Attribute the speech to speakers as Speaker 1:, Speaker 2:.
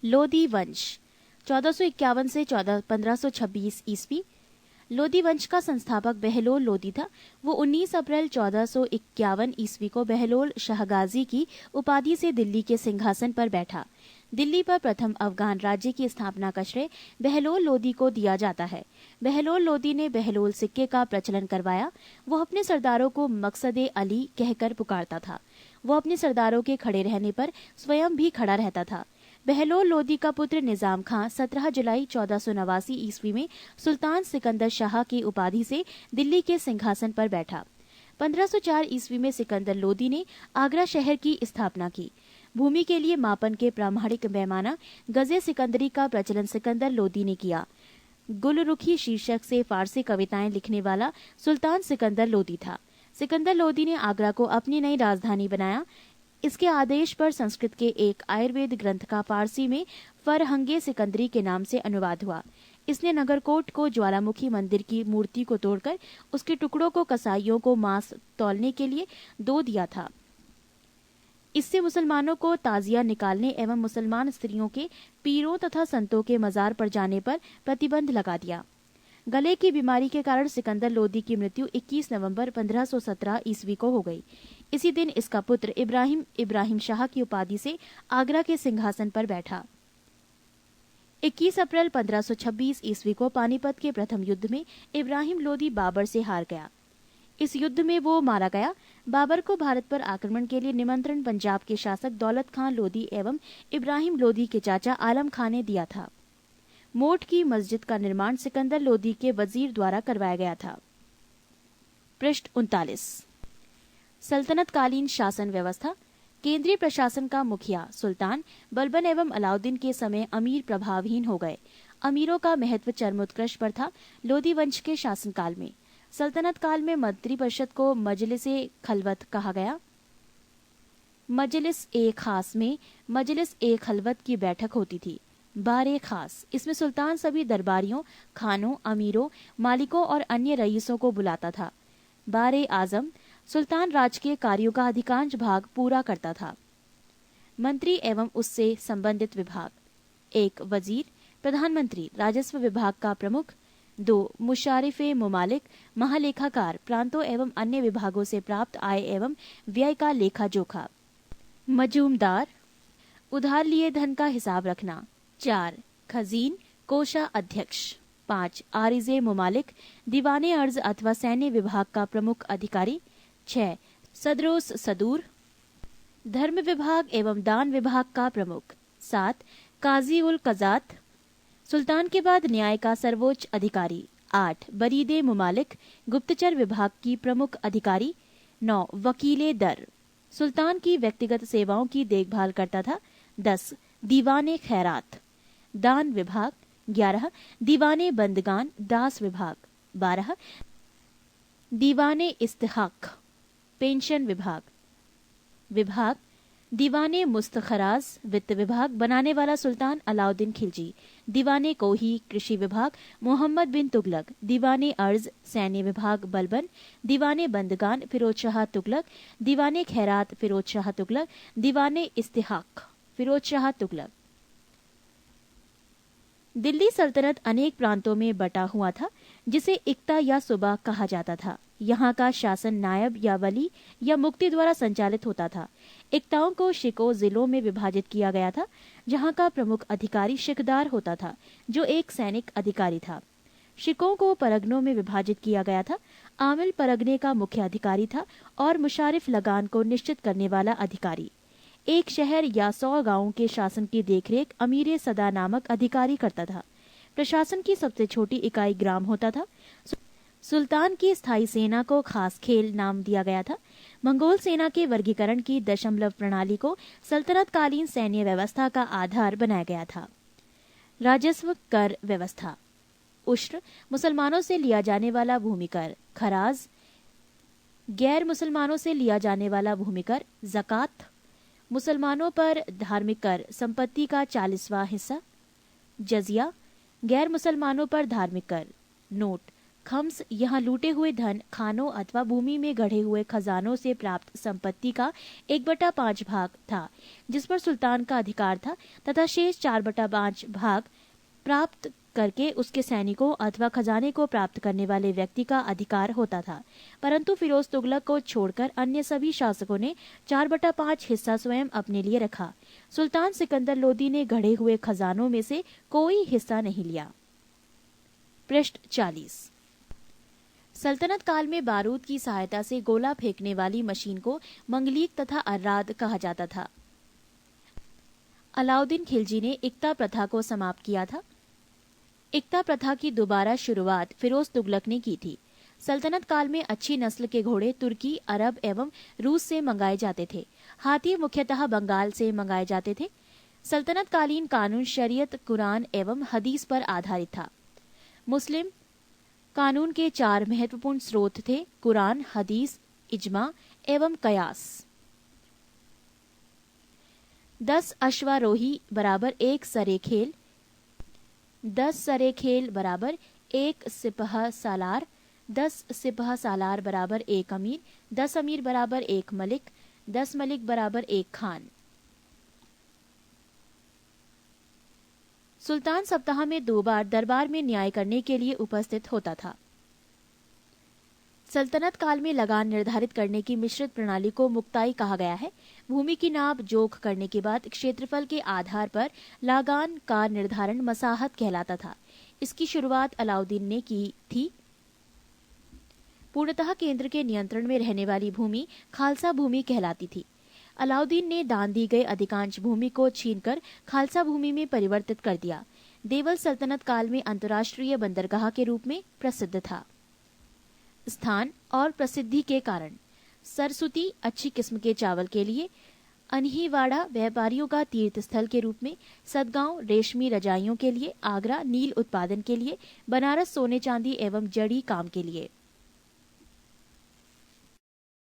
Speaker 1: लोदी वंश 1451 से 1526 ईस्वी। लोदी वंश का संस्थापक बहलोल लोदी था। वो 19 अप्रैल 1451 ईस्वी को बहलोल शाहगाजी की उपाधि से दिल्ली के सिंहासन पर बैठा। दिल्ली पर प्रथम अफगान राज्य की स्थापना का श्रेय बहलोल लोदी को दिया जाता है। बहलोल लोदी ने बहलोल सिक्के का प्रचलन करवाया। वो अपने सरदारों को मकसदे अली कहकर पुकारता था। वो अपने सरदारों के खड़े रहने पर स्वयं भी खड़ा रहता था। बहलोल लोदी का पुत्र निजाम खां 17 जुलाई 1489 ईस्वी में सुल्तान सिकंदर शाह की उपाधि से दिल्ली के सिंहासन पर बैठा। 1504 ईस्वी में सिकंदर लोदी ने आगरा शहर की स्थापना की। भूमि के लिए मापन के प्रामाणिक पैमाना गजे सिकंदरी का प्रचलन सिकंदर लोदी ने किया। गुलरुखी शीर्षक से फारसी कविताएं लिखने वाला सुल्तान सिकंदर लोदी था। सिकंदर लोदी ने आगरा को अपनी नई राजधानी बनाया। इसके आदेश पर संस्कृत के एक आयुर्वेद ग्रंथ का फारसी में फरहंगे सिकंदरी के नाम से अनुवाद हुआ। इसने नगरकोट को ज्वालामुखी मंदिर की मूर्ति को तोड़कर उसके टुकड़ों को कसाईयों को मांस तौलने के लिए दो दिया था। इससे मुसलमानों को ताजिया निकालने एवं मुसलमान स्त्रियों के पीरों तथा संतों के मजार पर जाने पर प्रतिबंध लगा दिया। गले की बीमारी के कारण सिकंदर लोदी की मृत्यु 21 नवंबर 1517 ईस्वी को हो गई। इसी दिन इसका पुत्र इब्राहिम शाह की उपाधि से आगरा के सिंहासन पर बैठा। 21 अप्रैल 1526 ईस्वी को पानीपत के प्रथम युद्ध में इब्राहिम लोदी बाबर से हार गया। इस युद्ध में वो मारा गया। बाबर को भारत पर आक्रमण के लिए निमंत्रण पंजाब के शासक दौलत खां लोदी एवं इब्राहिम लोदी के चाचा आलम खां ने दिया था। मोट की मस्जिद का निर्माण सिकंदर लोदी के वजीर द्वारा करवाया गया था। पृष्ठ 39। सल्तनत कालीन शासन व्यवस्था। केंद्रीय प्रशासन का मुखिया सुल्तान बलबन एवं अलाउद्दीन के समय अमीर प्रभावहीन हो गए। अमीरों का महत्व चरमोत्कर्ष पर था। लोदी वंश के शासनकाल में सल्तनत काल में मंत्रिपरिषद को मजलिसे खलवत कहा गया। मजलिस ए खास में मजलिस ए खलवत की बैठक होती थी। बारे खास, इसमें सुल्तान सभी दरबारियों, खानों, अमीरों, मालिकों और अन्य रईसों को बुलाता था। बारे आजम, सुल्तान राजकीय कार्यों का अधिकांश भाग पूरा करता था। मंत्री एवं उससे संबंधित विभाग। 1. वजीर, प्रधानमंत्री, राजस्व विभाग का प्रमुख। 2. मुशारिफे मुमालिक, महालेखाकार, प्रांतों एवं अन्य विभागों से प्राप्त आय एवं व्यय का लेखा जोखा। मजूमदार, उधार लिए धन का हिसाब रखना। 4. खजीन, कोषा अध्यक्ष। 5. आरिजे मुमालिक, दीवाने अर्ज अथवा सैन्य विभाग का प्रमुख अधिकारी। 6. सदरोस सदूर, धर्म विभाग एवं दान विभाग का प्रमुख। 7. काजी उल कजात, सुल्तान के बाद न्याय का सर्वोच्च अधिकारी। 8. बरीदे मुमालिक, गुप्तचर विभाग की प्रमुख अधिकारी। 9. वकीले दर, सुल्तान की व्यक्तिगत सेवाओं की देखभाल करता था। 10. दीवाने खैरात, दान विभाग। 11. दीवाने बंदगान, दास विभाग। 12. दीवाने इस्तिहाक, पेंशन विभाग। दीवाने मुस्तखराज, वित्त विभाग, बनाने वाला सुल्तान अलाउद्दीन खिलजी। दीवाने कोही, कृषि विभाग, मोहम्मद बिन तुगलक। दीवाने अर्ज, सैन्य विभाग, बलबन। दीवाने बंदगान, फिरोज शाह तुगलक। दीवाने खैरात, फिरोज शाह तुगलक। दीवाने इस्तिहाक, फिरोज शाह तुगलक। दिल्ली सल्तनत अनेक प्रांतों में बटा हुआ था, जिसे इक्ता या सूबा कहा जाता था। यहाँ का शासन नायब या वली या मुक्ति द्वारा संचालित होता था। इक्ताओं को शिको जिलों में विभाजित किया गया था, जहाँ का प्रमुख अधिकारी शिकदार होता था, जो एक सैनिक अधिकारी था। शिकों को परगनों में विभाजित किया गया था। आमिल परगने का मुख्य अधिकारी था और मुशारिफ लगान को निश्चित करने वाला अधिकारी। एक शहर या 100 गांवों के शासन की देखरेख अमीर सदा नामक अधिकारी करता था। प्रशासन की सबसे छोटी इकाई ग्राम होता था। सुल्तान की स्थायी सेना को खास खेल नाम दिया गया था। मंगोल सेना के वर्गीकरण की दशमलव प्रणाली को सल्तनतकालीन सैन्य व्यवस्था का आधार बनाया गया था। राजस्व कर व्यवस्था। उश्र, मुसलमानों से लिया जाने वाला भूमिकर। खराज, गैर मुसलमानों से लिया जाने वाला भूमिकर। ज़कात, मुसलमानों पर धार्मिक कर, संपत्ति का 40वां हिस्सा। जजिया, गैर मुसलमानों पर धार्मिक कर। नोट, खम्स यहाँ लूटे हुए धन, खानों अथवा भूमि में गढ़े हुए खजानों से प्राप्त संपत्ति का 1/5 भाग था, जिस पर सुल्तान का अधिकार था, तथा शेष 4/5 भाग प्राप्त करके उसके सैनिकों अथवा खजाने को प्राप्त करने वाले व्यक्ति का अधिकार होता था। परंतु फिरोज तुगलक को छोड़कर अन्य सभी शासकों ने 4/5 हिस्सा स्वयं अपने लिए रखा। सुल्तान सिकंदर लोदी ने गढ़े हुए खजानों में से कोई हिस्सा नहीं लिया। पृष्ठ 40। सल्तनत काल में बारूद की सहायता से गोला फेंकने वाली मशीन को मंगलीक तथा अर्राद कहा जाता था। अलाउद्दीन खिलजी ने इक्ता प्रथा को समाप्त किया था। इक्ता प्रथा की दोबारा शुरुआत फिरोज तुगलक ने की थी। सल्तनत काल में अच्छी नस्ल के घोड़े तुर्की, अरब एवं रूस से मंगाए जाते थे। हाथी मुख्यतः बंगाल से मंगाए जाते थे। सल्तनत कालीन कानून शरीयत, कुरान एवं हदीस पर आधारित था। मुस्लिम कानून के 4 महत्वपूर्ण स्रोत थे: कुरान, हदीस, इजमा एवं कयास। 10 अश्वारोही बराबर 1 सरेखेल, 10 सरेखेल बराबर 1 सिपह सालार, 10 सिपह सालार बराबर 1 अमीर, 10 अमीर बराबर 1 मलिक, 10 मलिक बराबर 1 खान। सुल्तान सप्ताह में 2 बार दरबार में न्याय करने के लिए उपस्थित होता था। सल्तनत काल में लगान निर्धारित करने की मिश्रित प्रणाली को मुक्ताई कहा गया है। भूमि की नाप जोख करने के बाद क्षेत्रफल के आधार पर लगान का निर्धारण मसाहत कहलाता था। इसकी शुरुआत अलाउद्दीन ने की थी। पूर्णतः केंद्र के नियंत्रण में रहने वाली भूमि खालसा भूमि कहलाती थी। अलाउद्दीन ने दान दी गई अधिकांश भूमि को छीनकर खालसा भूमि में परिवर्तित कर दिया। देवल सल्तनत काल में अंतर्राष्ट्रीय बंदरगाह के रूप में प्रसिद्ध था। स्थान और प्रसिद्धि के कारण: सरस्वती अच्छी किस्म के चावल के लिए, अनहीवाड़ा व्यापारियों का तीर्थ स्थल के रूप में, सदगांव रेशमी रजाइयों के लिए, आगरा नील उत्पादन के लिए, बनारस सोने चांदी एवं जड़ी काम के लिए।